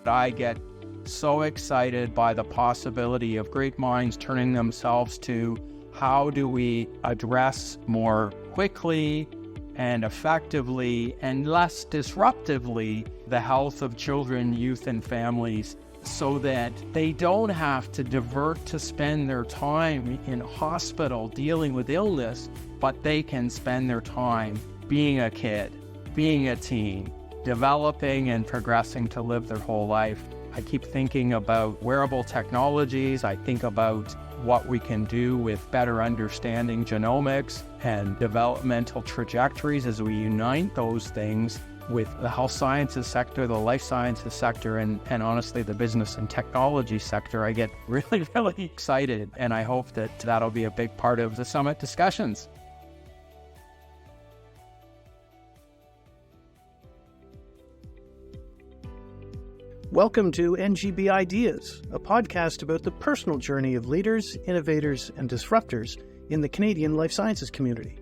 I get so excited by the possibility of great minds turning themselves to how do we address more quickly and effectively and less disruptively the health of children, youth, and families, so that they don't have to divert to spend their time in hospital dealing with illness, but they can spend their time being a kid, being a teen, developing and progressing to live their whole life. I keep thinking about wearable technologies. I think about what we can do with better understanding genomics and developmental trajectories as we unite those things with the health sciences sector, the life sciences sector, and honestly, the business and technology sector. I get really, really excited, and I hope that that'll be a big part of the summit discussions. Welcome to NGBIdeas, a podcast about the personal journey of leaders, innovators, and disruptors in the Canadian life sciences community.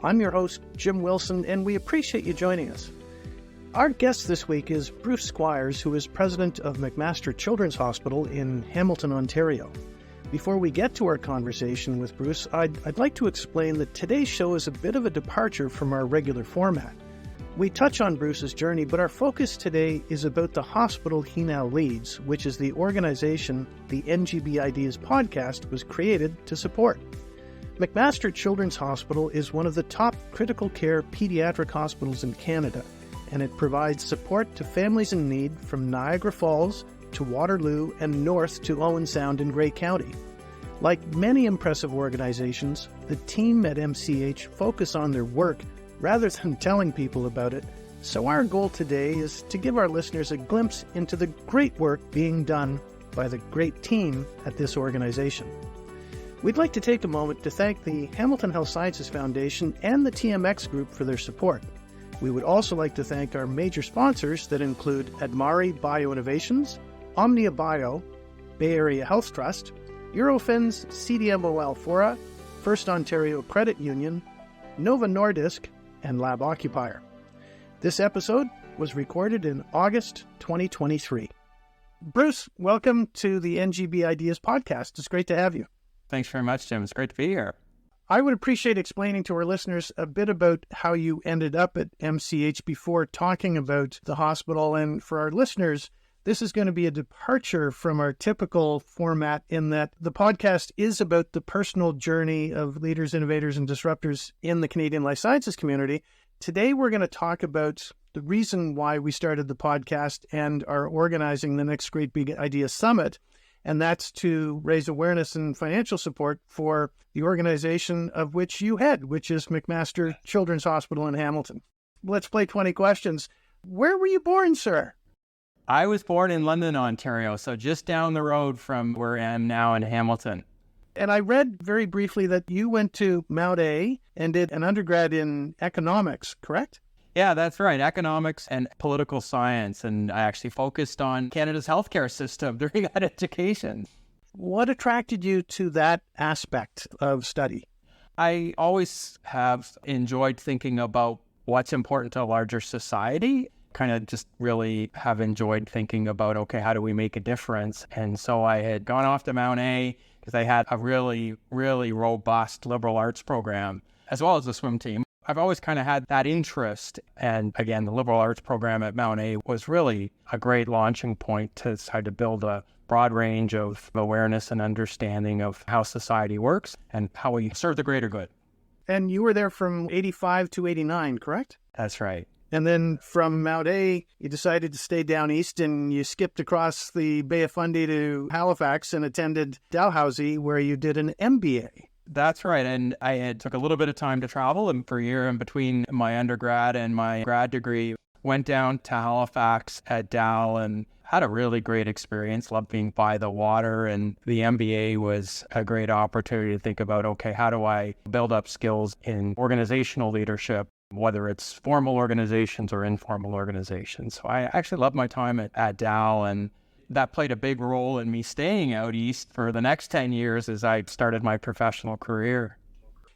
I'm your host, Jim Wilson, and we appreciate you joining us. Our guest this week is Bruce Squires, who is president of McMaster Children's Hospital in Hamilton, Ontario. Before we get to our conversation with Bruce, I'd like to explain that today's show is a bit of a departure from our regular format. We touch on Bruce's journey, but our focus today is about the hospital he now leads, which is the organization the NGBIdeas podcast was created to support. McMaster Children's Hospital is one of the top critical care pediatric hospitals in Canada, and it provides support to families in need from Niagara Falls to Waterloo and north to Owen Sound in Grey County. Like many impressive organizations, the team at MCH focus on their work rather than telling people about it, so our goal today is to give our listeners a glimpse into the great work being done by the great team at this organization. We'd like to take a moment to thank the Hamilton Health Sciences Foundation and the TMX Group for their support. We would also like to thank our major sponsors that include Admari Bioinnovations, Omnia Bio, Bay Area Health Trust, Eurofins, CDMO Alfora, First Ontario Credit Union, Nova Nordisk, and Lab Occupier. This episode was recorded in August 2023. Bruce, welcome to the NGBIdeas podcast. It's great to have you. Thanks very much, Jim. It's great to be here. I would appreciate explaining to our listeners a bit about how you ended up at MCH before talking about the hospital. And for our listeners, this is going to be a departure from our typical format in that the podcast is about the personal journey of leaders, innovators, and disruptors in the Canadian life sciences community. Today, we're going to talk about the reason why we started the podcast and are organizing the next Great Big Ideas Summit, and that's to raise awareness and financial support for the organization of which you head, which is McMaster Children's Hospital in Hamilton. Let's play 20 questions. Where were you born, sir? I was born in London, Ontario, so just down the road from where I am now in Hamilton. And I read very briefly that you went to Mount A and did an undergrad in economics, correct? Yeah, that's right. Economics and political science. And I actually focused on Canada's healthcare system during that education. What attracted you to that aspect of study? I always have enjoyed thinking about what's important to a larger society. Kind of just really have enjoyed thinking about, okay, how do we make a difference? And so I had gone off to Mount A because they had a really, really robust liberal arts program, as well as a swim team. I've always kind of had that interest. And again, the liberal arts program at Mount A was really a great launching point to try to build a broad range of awareness and understanding of how society works and how we serve the greater good. And you were there from 85 to 89, correct? That's right. And then from Mount A, you decided to stay down east and you skipped across the Bay of Fundy to Halifax and attended Dalhousie, where you did an MBA. That's right. And I had took a little bit of time to travel, and for a year in between my undergrad and my grad degree, went down to Halifax at Dal and had a really great experience. Loved being by the water, and the MBA was a great opportunity to think about, okay, how do I build up skills in organizational leadership, whether it's formal organizations or informal organizations. So I actually loved my time at Dal, and that played a big role in me staying out east for the next 10 years as I started my professional career.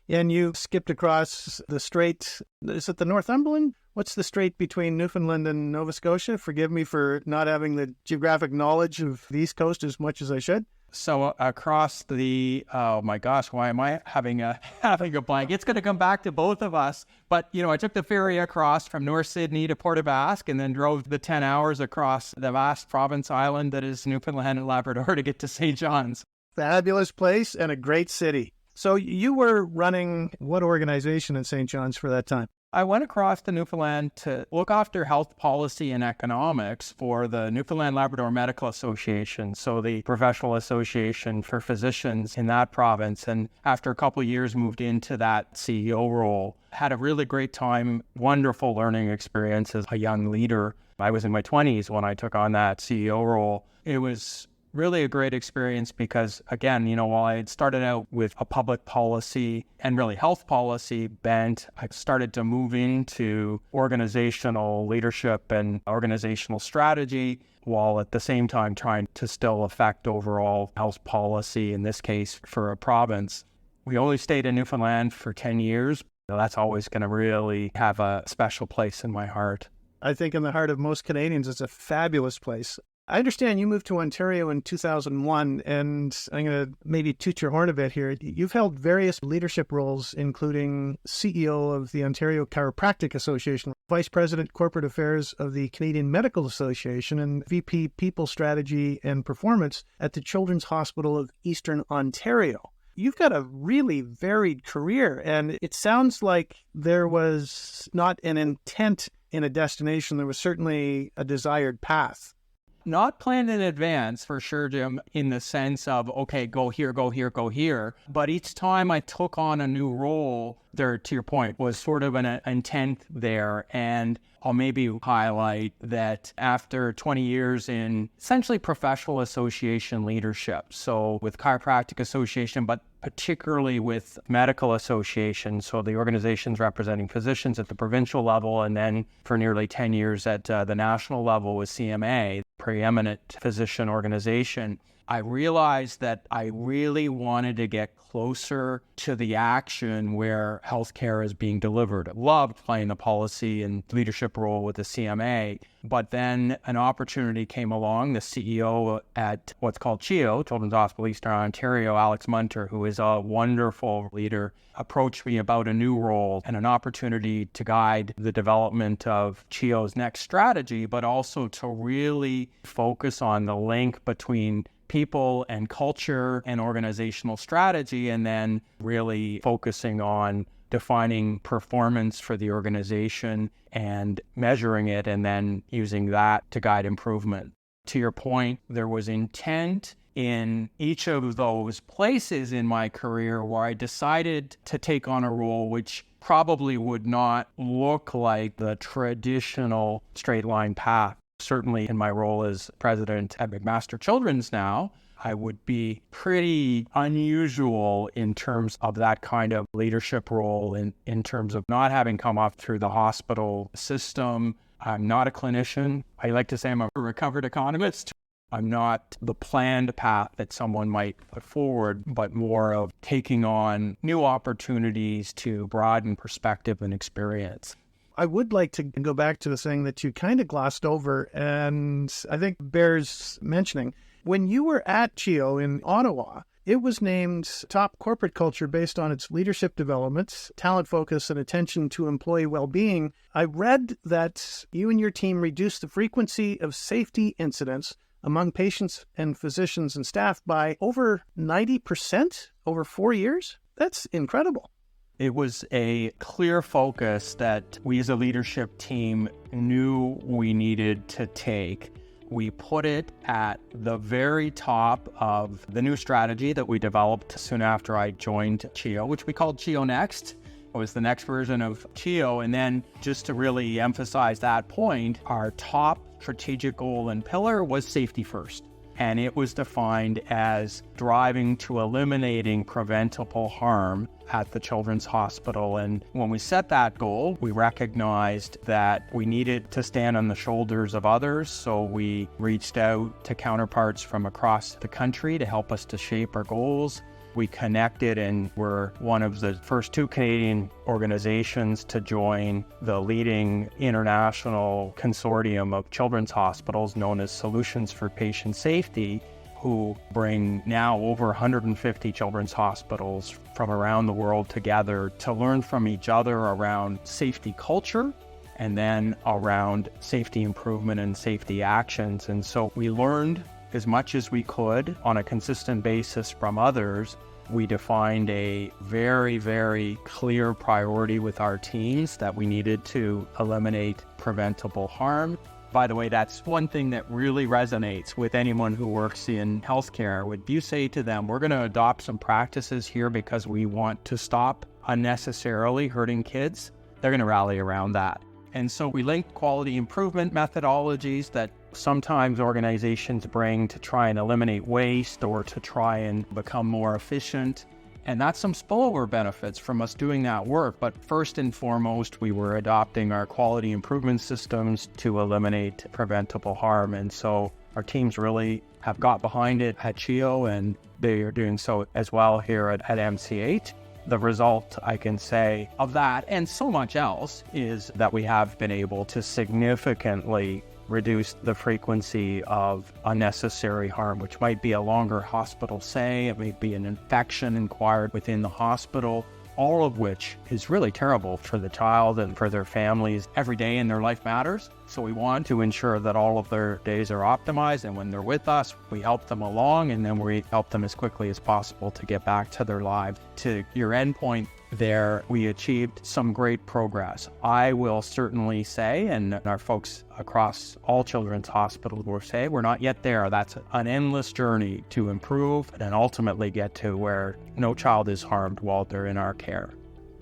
And you skipped across the strait, is it the Northumberland What's the strait between Newfoundland and Nova Scotia? Forgive me for not having the geographic knowledge of the East Coast as much as I should. So across the, oh my gosh, why am I having a blank? It's going to come back to both of us. But, I took the ferry across from North Sydney to Port aux Basques and then drove the 10 hours across the vast province island that is Newfoundland and Labrador to get to St. John's. Fabulous place and a great city. So you were running what organization in St. John's for that time? I went across to Newfoundland to look after health policy and economics for the Newfoundland Labrador Medical Association, so the professional association for physicians in that province. And after a couple of years, moved into that CEO role. Had a really great time, wonderful learning experience as a young leader. I was in my 20s when I took on that CEO role. It was really a great experience because, again, while I had started out with a public policy and really health policy bent, I started to move into organizational leadership and organizational strategy, while at the same time trying to still affect overall health policy, in this case for a province. We only stayed in Newfoundland for 10 years. That's always going to really have a special place in my heart. I think in the heart of most Canadians, it's a fabulous place. I understand you moved to Ontario in 2001, and I'm going to maybe toot your horn a bit here. You've held various leadership roles, including CEO of the Ontario Chiropractic Association, Vice President Corporate Affairs of the Canadian Medical Association, and VP People Strategy and Performance at the Children's Hospital of Eastern Ontario. You've got a really varied career, and it sounds like there was not an intent in a destination. There was certainly a desired path. Not planned in advance, for sure, Jim, in the sense of, okay, go here, go here, go here. But each time I took on a new role, there, to your point, was sort of an intent there. And I'll maybe highlight that after 20 years in essentially professional association leadership, so with Chiropractic Association, but particularly with medical associations, so the organizations representing physicians at the provincial level, and then for nearly 10 years at the national level with CMA, preeminent physician organization, I realized that I really wanted to get closer to the action where healthcare is being delivered. I loved playing the policy and leadership role with the CMA, but then an opportunity came along. The CEO at what's called CHEO, Children's Hospital Eastern Ontario, Alex Munter, who is a wonderful leader, approached me about a new role and an opportunity to guide the development of CHEO's next strategy, but also to really focus on the link between people and culture and organizational strategy, and then really focusing on defining performance for the organization and measuring it, and then using that to guide improvement. To your point, there was intent in each of those places in my career where I decided to take on a role which probably would not look like the traditional straight line path. Certainly in my role as president at McMaster Children's now, I would be pretty unusual in terms of that kind of leadership role, in terms of not having come up through the hospital system. I'm not a clinician. I like to say I'm a recovered economist. I'm not the planned path that someone might put forward, but more of taking on new opportunities to broaden perspective and experience. I would like to go back to the thing that you kind of glossed over, and I think bears mentioning. When you were at CHEO in Ottawa, it was named top corporate culture based on its leadership development, talent focus, and attention to employee well-being. I read that you and your team reduced the frequency of safety incidents among patients and physicians and staff by over 90% over 4 years. That's incredible. It was a clear focus that we as a leadership team knew we needed to take. We put it at the very top of the new strategy that we developed soon after I joined CHEO, which we called CHEO Next. It was the next version of CHEO. And then just to really emphasize that point, our top strategic goal and pillar was safety first. And it was defined as driving to eliminating preventable harm at the Children's Hospital. And when we set that goal, we recognized that we needed to stand on the shoulders of others. So we reached out to counterparts from across the country to help us to shape our goals. We connected and were one of the first 2 Canadian organizations to join the leading international consortium of children's hospitals known as Solutions for Patient Safety, who bring now over 150 children's hospitals from around the world together to learn from each other around safety culture and then around safety improvement and safety actions. And so we learned as much as we could on a consistent basis from others. We defined a very, very clear priority with our teams that we needed to eliminate preventable harm. By the way, that's one thing that really resonates with anyone who works in healthcare. When you say to them, we're going to adopt some practices here because we want to stop unnecessarily hurting kids, they're going to rally around that. And so we linked quality improvement methodologies that sometimes organizations bring to try and eliminate waste or to try and become more efficient. And that's some spillover benefits from us doing that work. But first and foremost, we were adopting our quality improvement systems to eliminate preventable harm. And so our teams really have got behind it at CHEO, and they are doing so as well here at MC8. The result, I can say, of that and so much else is that we have been able to significantly reduce the frequency of unnecessary harm, which might be a longer hospital stay, it may be an infection acquired within the hospital, all of which is really terrible for the child and for their families. Every day in their life matters, so we want to ensure that all of their days are optimized, and when they're with us, we help them along, and then we help them as quickly as possible to get back to their lives. To your end point there, we achieved some great progress. I will certainly say, and our folks across all children's hospitals will say, we're not yet there. That's an endless journey to improve and ultimately get to where no child is harmed while they're in our care.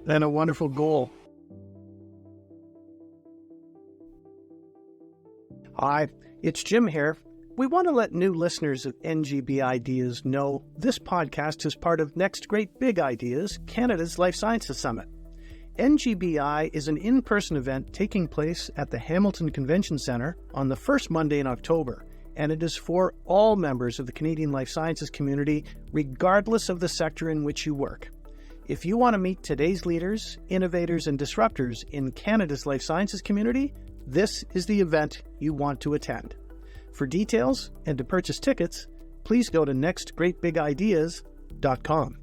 And a wonderful goal. Hi, it's Jim here. We want to let new listeners of NGBIdeas know this podcast is part of Next Great Big Ideas, Canada's Life Sciences Summit. NGBI is an in-person event taking place at the Hamilton Convention Centre on the first Monday in October, and it is for all members of the Canadian life sciences community, regardless of the sector in which you work. If you want to meet today's leaders, innovators, and disruptors in Canada's life sciences community, this is the event you want to attend. For details and to purchase tickets, please go to nextgreatbigideas.com.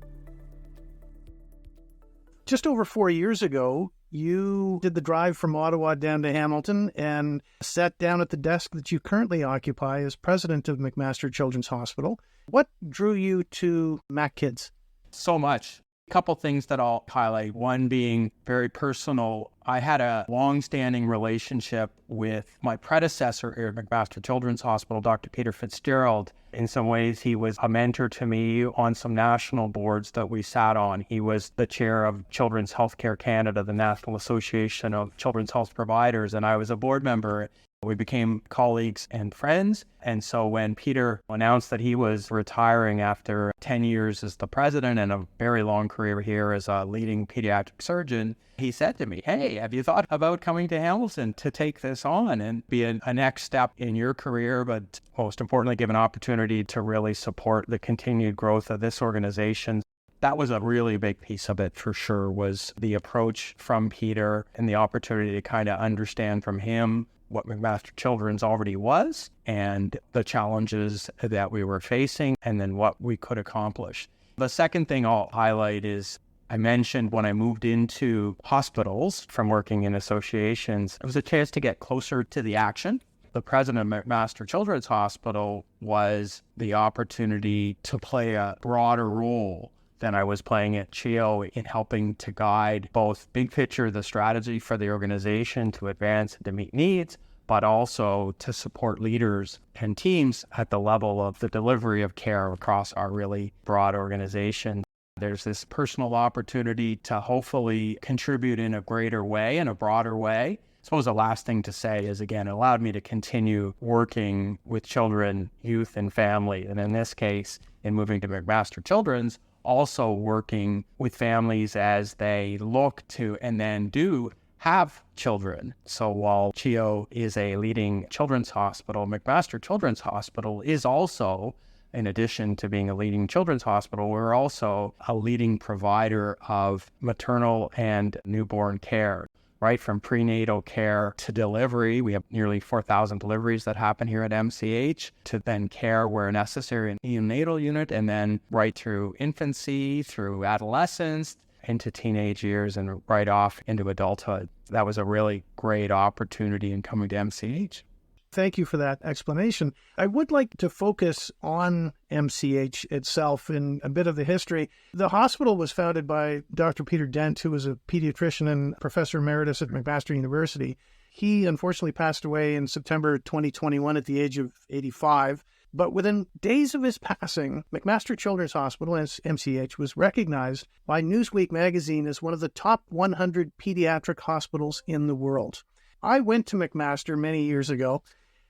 Just over 4 years ago, you did the drive from Ottawa down to Hamilton and sat down at the desk that you currently occupy as president of McMaster Children's Hospital. What drew you to MacKids? So much. A couple things that I'll highlight. One being very personal. I had a long-standing relationship with my predecessor here at McMaster Children's Hospital, Dr. Peter Fitzgerald. In some ways, he was a mentor to me on some national boards that we sat on. He was the chair of Children's Healthcare Canada, the National Association of Children's Health Providers, and I was a board member. We became colleagues and friends. And so when Peter announced that he was retiring after 10 years as the president and a very long career here as a leading pediatric surgeon, he said to me, hey, have you thought about coming to Hamilton to take this on and be a next step in your career, but most importantly, give an opportunity to really support the continued growth of this organization? That was a really big piece of it for sure, was the approach from Peter and the opportunity to kind of understand from him what McMaster Children's already was and the challenges that we were facing and then what we could accomplish. The second thing I'll highlight is I mentioned when I moved into hospitals from working in associations, it was a chance to get closer to the action. The president of McMaster Children's Hospital was the opportunity to play a broader role than I was playing at CHEO in helping to guide both big picture, the strategy for the organization to advance and to meet needs, but also to support leaders and teams at the level of the delivery of care across our really broad organization. There's this personal opportunity to hopefully contribute in a greater way, in a broader way. I suppose the last thing to say is, again, it allowed me to continue working with children, youth, and family. And in this case, in moving to McMaster Children's, also working with families as they look to and then do have children. So while CHEO is a leading children's hospital, McMaster Children's Hospital is also in addition to being a leading children's hospital, we're also a leading provider of maternal and newborn care, right from prenatal care to delivery. We have nearly 4,000 deliveries that happen here at MCH, to then care where necessary in neonatal unit, and then right through infancy, through adolescence, into teenage years, and right off into adulthood. That was a really great opportunity in coming to MCH. Thank you for that explanation. I would like to focus on MCH itself in a bit of the history. The hospital was founded by Dr. Peter Dent, who was a pediatrician and professor emeritus at McMaster University. He unfortunately passed away in September 2021 at the age of 85. But within days of his passing, McMaster Children's Hospital, as MCH, was recognized by Newsweek magazine as one of the top 100 pediatric hospitals in the world. I went to McMaster many years ago.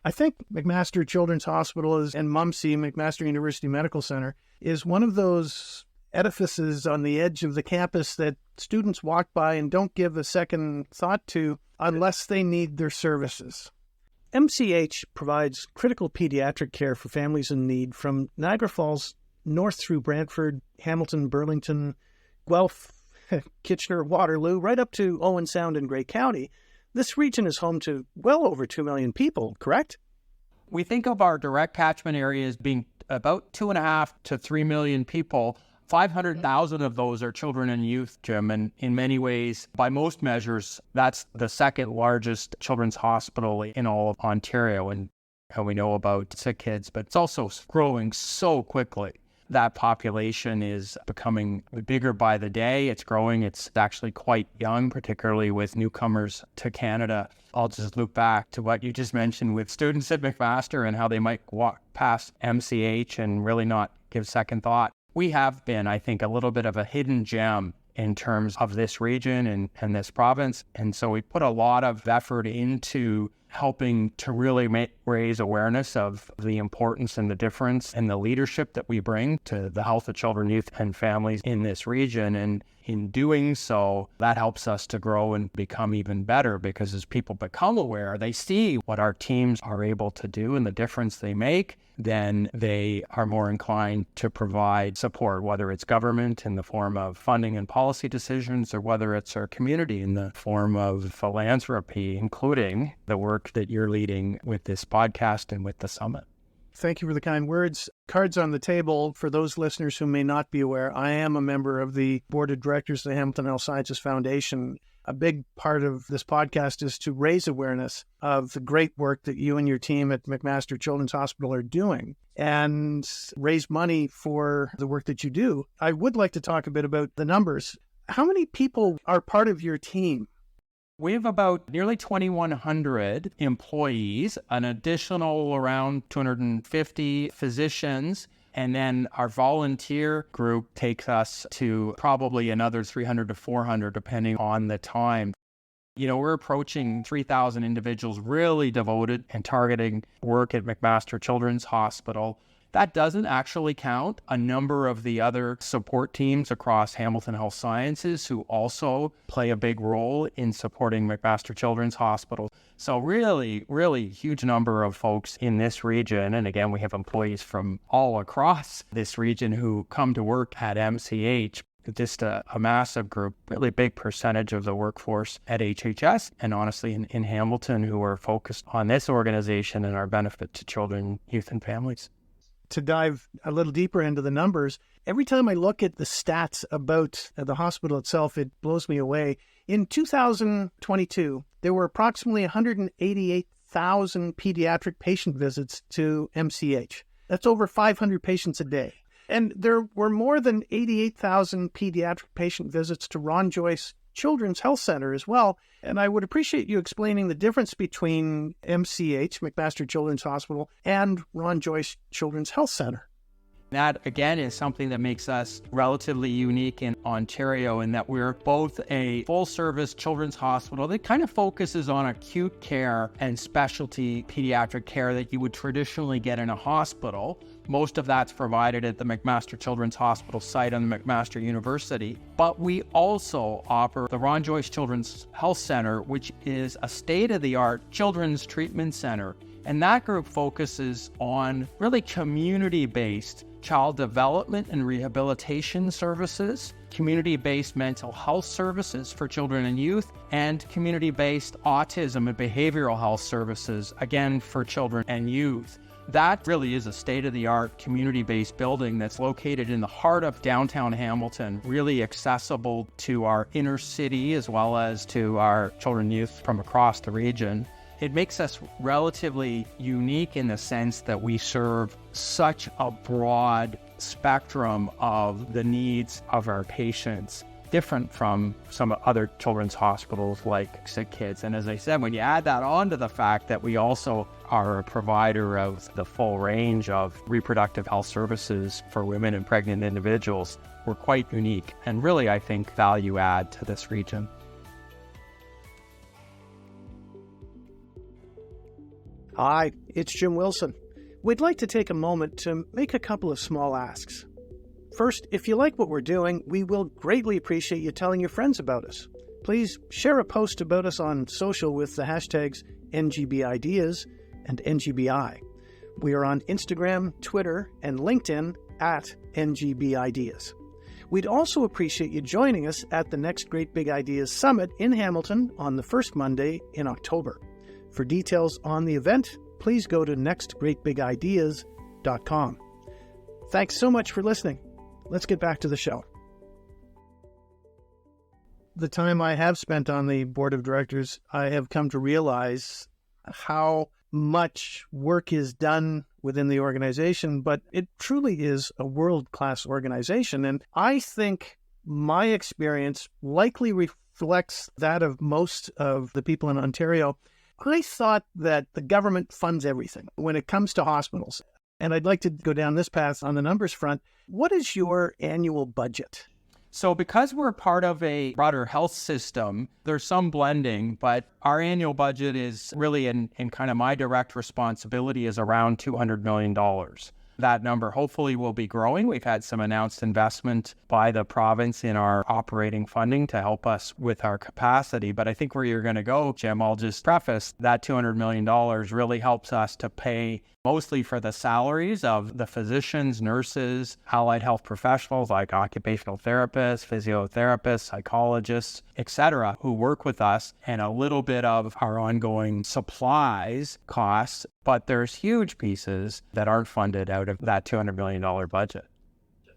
I think McMaster Children's Hospital and MUMC, McMaster University Medical Center, is one of those edifices on the edge of the campus that students walk by and don't give a second thought to unless they need their services. MCH provides critical pediatric care for families in need from Niagara Falls north through Brantford, Hamilton, Burlington, Guelph, Kitchener, Waterloo, right up to Owen Sound in Grey County. This region is home to well over 2 million people, correct? We think of our direct catchment area as being about 2.5 to 3 million people. 500,000 of those are children and youth, Jim, and in many ways, by most measures, that's the second largest children's hospital in all of Ontario, and we know about sick kids, but it's also growing so quickly. That population is becoming bigger by the day. It's growing. It's actually quite young, particularly with newcomers to Canada. I'll just loop back to what you just mentioned with students at McMaster and how they might walk past MCH and really not give second thought. We have been, I think, a little bit of a hidden gem in terms of this region and this province. And so we put a lot of effort into helping to really raise awareness of the importance and the difference and the leadership that we bring to the health of children, youth, and families in this region. And in doing so, that helps us to grow and become even better, because as people become aware, they see what our teams are able to do and the difference they make, then they are more inclined to provide support, whether it's government in the form of funding and policy decisions, or whether it's our community in the form of philanthropy, including the work that you're leading with this podcast and with the summit. Thank you for the kind words. Cards on the table. For those listeners who may not be aware, I am a member of the board of directors of the Hamilton Health Sciences Foundation. A big part of this podcast is to raise awareness of the great work that you and your team at McMaster Children's Hospital are doing and raise money for the work that you do. I would like to talk a bit about the numbers. How many people are part of your team? We have about nearly 2,100 employees, an additional around 250 physicians, and then our volunteer group takes us to probably another 300 to 400, depending on the time. You know, we're approaching 3,000 individuals really devoted and targeting work at McMaster Children's Hospital. That doesn't actually count a number of the other support teams across Hamilton Health Sciences who also play a big role in supporting McMaster Children's Hospital. So really, really huge number of folks in this region. And again, we have employees from all across this region who come to work at MCH. Just a massive group, really big percentage of the workforce at HHS and honestly in Hamilton who are focused on this organization and our benefit to children, youth, and families. To dive a little deeper into the numbers, every time I look at the stats about the hospital itself, it blows me away. In 2022, there were approximately 188,000 pediatric patient visits to MCH. That's over 500 patients a day. And there were more than 88,000 pediatric patient visits to Ron Joyce Children's Health Center as well. And I would appreciate you explaining the difference between MCH, McMaster Children's Hospital, and Ron Joyce Children's Health Center. That, again, is something that makes us relatively unique in Ontario in that we're both a full-service children's hospital that kind of focuses on acute care and specialty pediatric care that you would traditionally get in a hospital. Most of that's provided at the McMaster Children's Hospital site on the McMaster University. But we also offer the Ron Joyce Children's Health Center, which is a state-of-the-art children's treatment center. And that group focuses on really community-based child development and rehabilitation services, community-based mental health services for children and youth, and community-based autism and behavioral health services, again, for children and youth. That really is a state-of-the-art community-based building that's located in the heart of downtown Hamilton, really accessible to our inner city as well as to our children and youth from across the region. It makes us relatively unique in the sense that we serve such a broad spectrum of the needs of our patients, different from some other children's hospitals like Sick Kids. And as I said, when you add that on to the fact that we also are a provider of the full range of reproductive health services for women and pregnant individuals, we're quite unique and really, I think, value add to this region. Hi, it's Jim Wilson. We'd like to take a moment to make a couple of small asks. First, if you like what we're doing, we will greatly appreciate you telling your friends about us. Please share a post about us on social with the hashtags NGBIdeas and NGBI. We are on Instagram, Twitter, and LinkedIn at NGBIdeas. We'd also appreciate you joining us at the next Great Big Ideas Summit in Hamilton on the first Monday in October. For details on the event, please go to nextgreatbigideas.com. Thanks so much for listening. Let's get back to the show. The time I have spent on the board of directors, I have come to realize how much work is done within the organization, but it truly is a world-class organization. And I think my experience likely reflects that of most of the people in Ontario. I thought that the government funds everything when it comes to hospitals. And I'd like to go down this path on the numbers front. What is your annual budget? So because we're part of a broader health system, there's some blending, but our annual budget is really in kind of my direct responsibility is around $200 million. That number hopefully will be growing. We've had some announced investment by the province in our operating funding to help us with our capacity. But I think where you're going to go, Jim, I'll just preface that $200 million really helps us to pay mostly for the salaries of the physicians, nurses, allied health professionals like occupational therapists, physiotherapists, psychologists, etc., who work with us, and a little bit of our ongoing supplies costs. But there's huge pieces that aren't funded out of that $200 million budget.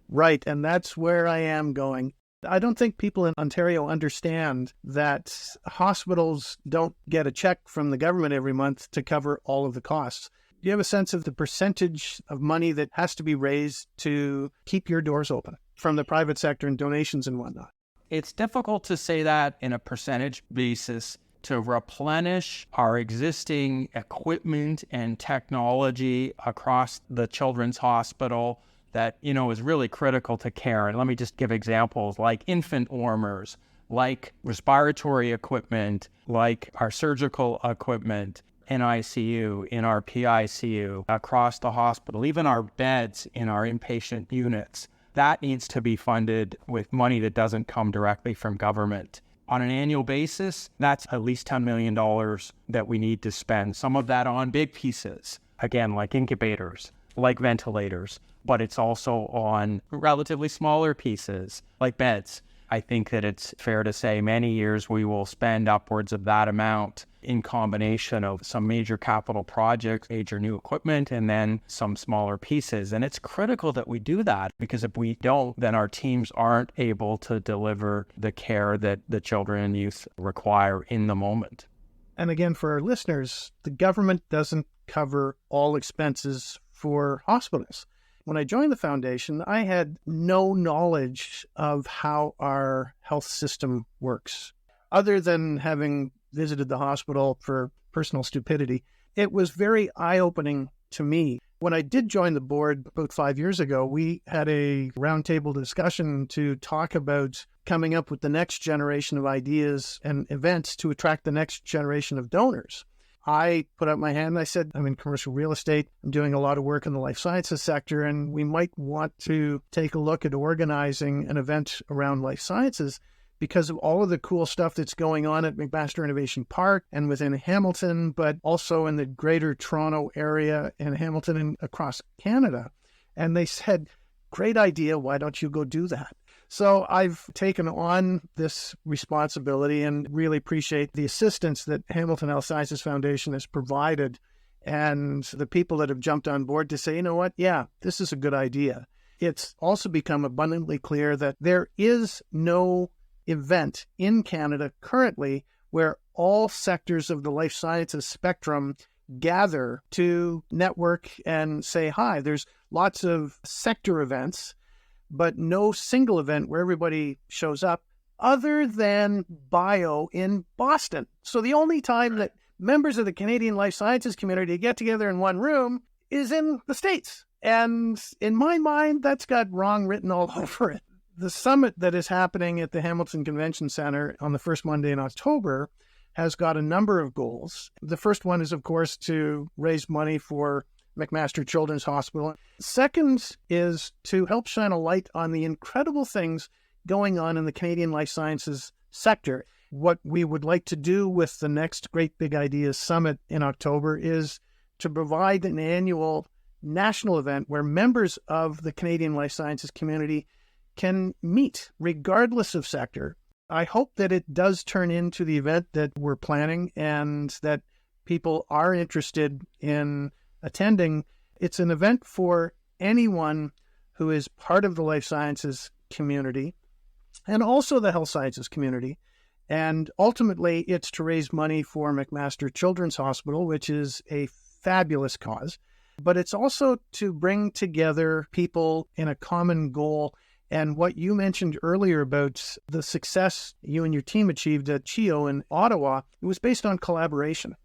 Right, and that's where I am going. I don't think people in Ontario understand that hospitals don't get a check from the government every month to cover all of the costs. Do you have a sense of the percentage of money that has to be raised to keep your doors open from the private sector and donations and whatnot? It's difficult to say that in a percentage basis to replenish our existing equipment and technology across the children's hospital that, is really critical to care. And let me just give examples like infant warmers, like respiratory equipment, like our surgical equipment, in ICU, in our PICU, across the hospital, even our beds in our inpatient units. That needs to be funded with money that doesn't come directly from government. On an annual basis, that's at least $10 million that we need to spend. Some of that on big pieces, again, like incubators, like ventilators, but it's also on relatively smaller pieces, like beds. I think that it's fair to say many years we will spend upwards of that amount in combination of some major capital projects, major new equipment, and then some smaller pieces. And it's critical that we do that, because if we don't, then our teams aren't able to deliver the care that the children and youth require in the moment. And again, for our listeners, the government doesn't cover all expenses for hospitals. When I joined the foundation, I had no knowledge of how our health system works. Other than having visited the hospital for personal stupidity, it was very eye-opening to me. When I did join the board about 5 years ago, we had a roundtable discussion to talk about coming up with the next generation of ideas and events to attract the next generation of donors. I put out my hand and I said, I'm in commercial real estate. I'm doing a lot of work in the life sciences sector, and we might want to take a look at organizing an event around life sciences because of all of the cool stuff that's going on at McMaster Innovation Park and within Hamilton, but also in the greater Toronto area and Hamilton and across Canada. And they said, great idea, why don't you go do that? So I've taken on this responsibility and really appreciate the assistance that Hamilton Health Sciences Foundation has provided and the people that have jumped on board to say, you know what, yeah, this is a good idea. It's also become abundantly clear that there is no event in Canada currently where all sectors of the life sciences spectrum gather to network and say hi. There's lots of sector events, but no single event where everybody shows up other than bio in Boston. So the only time that members of the Canadian life sciences community get together in one room is in the States. And in my mind, that's got wrong written all over it. The summit that is happening at the Hamilton Convention Center on the first Monday in October has got a number of goals. The first one is, of course, to raise money for McMaster Children's Hospital. Second is to help shine a light on the incredible things going on in the Canadian life sciences sector. What we would like to do with the next Great Big Ideas Summit in October is to provide an annual national event where members of the Canadian life sciences community can meet regardless of sector. I hope that it does turn into the event that we're planning and that people are interested in attending. It's an event for anyone who is part of the life sciences community and also the health sciences community. And ultimately, it's to raise money for McMaster Children's Hospital, which is a fabulous cause. But it's also to bring together people in a common goal. And what you mentioned earlier about the success you and your team achieved at CHIO in Ottawa, it was based on collaboration.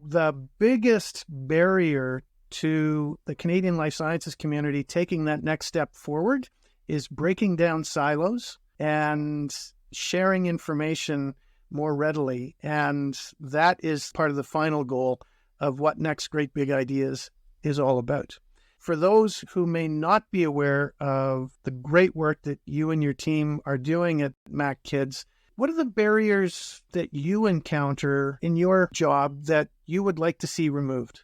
The biggest barrier to the Canadian life sciences community taking that next step forward is breaking down silos and sharing information more readily. And that is part of the final goal of what Next Great Big Ideas is all about. For those who may not be aware of the great work that you and your team are doing at Mac Kids, what are the barriers that you encounter in your job that you would like to see removed?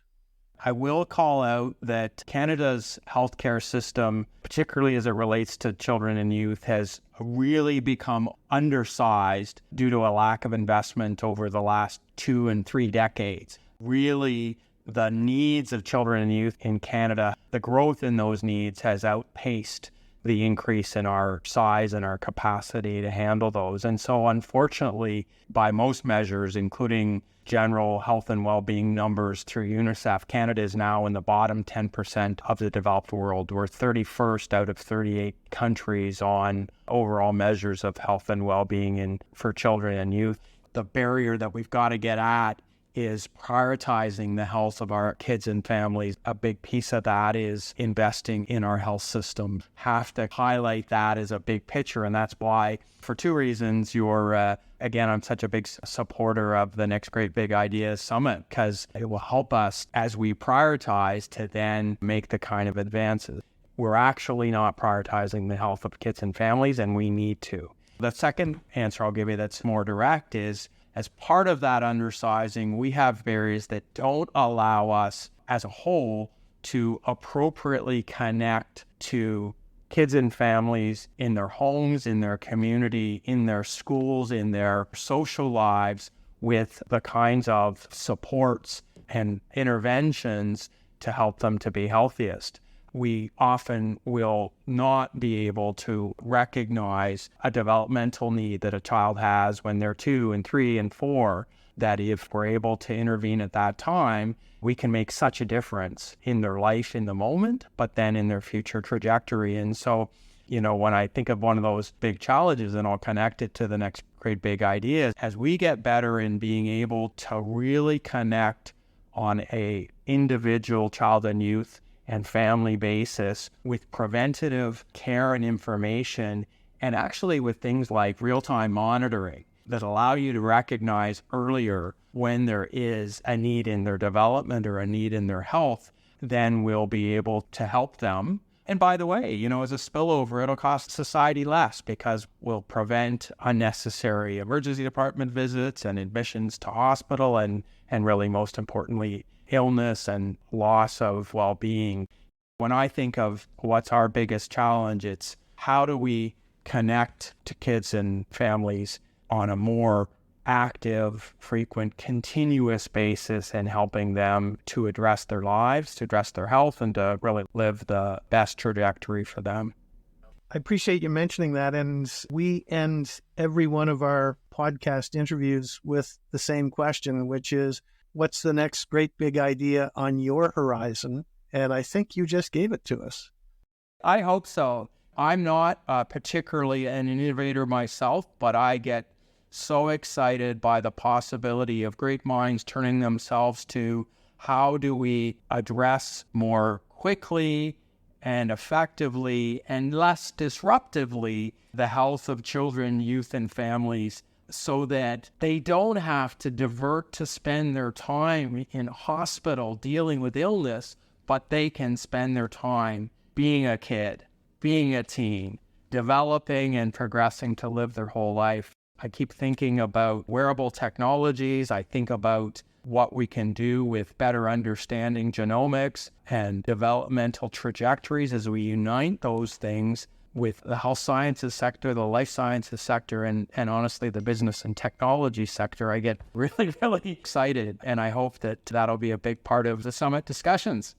I will call out that Canada's healthcare system, particularly as it relates to children and youth, has really become undersized due to a lack of investment over the last 2 and 3 decades. Really, the needs of children and youth in Canada, the growth in those needs has outpaced the increase in our size and our capacity to handle those. And so unfortunately, by most measures, including general health and well-being numbers through UNICEF, Canada is now in the bottom 10% of the developed world. We're 31st out of 38 countries on overall measures of health and well-being for children and youth. The barrier that we've got to get at is prioritizing the health of our kids and families. A big piece of that is investing in our health system. Have to highlight that as a big picture, and that's why, for 2 reasons, again, I'm such a big supporter of the Next Great Big Ideas Summit, because it will help us as we prioritize to then make the kind of advances. We're actually not prioritizing the health of kids and families, and we need to. The second answer I'll give you that's more direct is, as part of that undersizing, we have barriers that don't allow us as a whole to appropriately connect to kids and families in their homes, in their community, in their schools, in their social lives, with the kinds of supports and interventions to help them to be healthiest. We often will not be able to recognize a developmental need that a child has when they're 2 and 3 and 4, that if we're able to intervene at that time, we can make such a difference in their life in the moment, but then in their future trajectory. And so, when I think of one of those big challenges, and I'll connect it to the Next Great Big Ideas, as we get better in being able to really connect on a individual child and youth and family basis with preventative care and information, and actually with things like real-time monitoring that allow you to recognize earlier when there is a need in their development or a need in their health, then we'll be able to help them And by the way, as a spillover, it'll cost society less because we'll prevent unnecessary emergency department visits and admissions to hospital and really most importantly, illness and loss of well-being. When I think of what's our biggest challenge, it's how do we connect to kids and families on a more active, frequent, continuous basis and helping them to address their lives, to address their health, and to really live the best trajectory for them. I appreciate you mentioning that. And we end every one of our podcast interviews with the same question, which is, what's the next great big idea on your horizon? And I think you just gave it to us. I hope so. I'm not particularly an innovator myself, but I get so excited by the possibility of great minds turning themselves to how do we address more quickly and effectively and less disruptively the health of children, youth, and families so that they don't have to divert to spend their time in hospital dealing with illness, but they can spend their time being a kid, being a teen, developing and progressing to live their whole life. I keep thinking about wearable technologies. I think about what we can do with better understanding genomics and developmental trajectories as we unite those things with the health sciences sector, the life sciences sector, and honestly, the business and technology sector. I get really, really excited, and I hope that that'll be a big part of the summit discussions.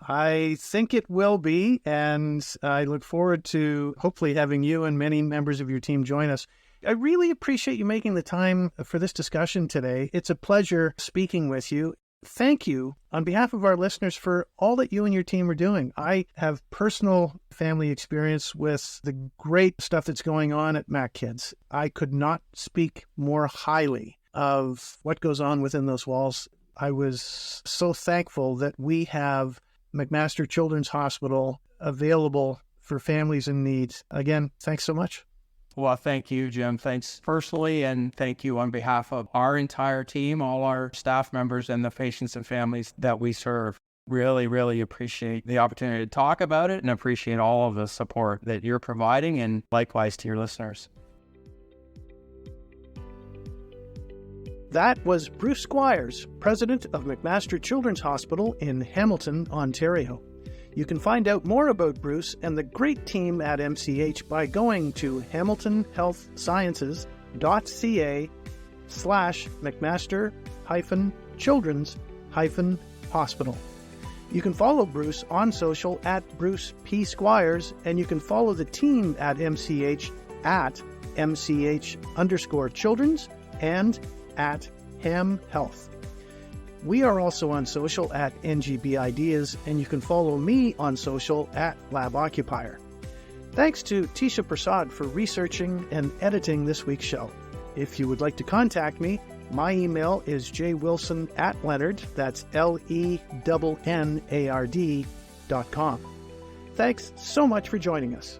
I think it will be, and I look forward to hopefully having you and many members of your team join us. I really appreciate you making the time for this discussion today. It's a pleasure speaking with you. Thank you on behalf of our listeners for all that you and your team are doing. I have personal family experience with the great stuff that's going on at MacKids. I could not speak more highly of what goes on within those walls. I was so thankful that we have McMaster Children's Hospital available for families in need. Again, thanks so much. Well, thank you, Jim. Thanks personally, and thank you on behalf of our entire team, all our staff members, and the patients and families that we serve. Really, really appreciate the opportunity to talk about it and appreciate all of the support that you're providing, and likewise to your listeners. That was Bruce Squires, president of McMaster Children's Hospital in Hamilton, Ontario. You can find out more about Bruce and the great team at MCH by going to hamiltonhealthsciences.ca/McMaster-Children's-Hospital. You can follow Bruce on social at Bruce P. Squires, and you can follow the team at MCH at MCH_Children's and at Ham Health. We are also on social at NGBIdeas, and you can follow me on social at LabOccupier. Thanks to Tisha Prasad for researching and editing this week's show. If you would like to contact me, my email is jwilson@Leonard, that's LENNARD.com. Thanks so much for joining us.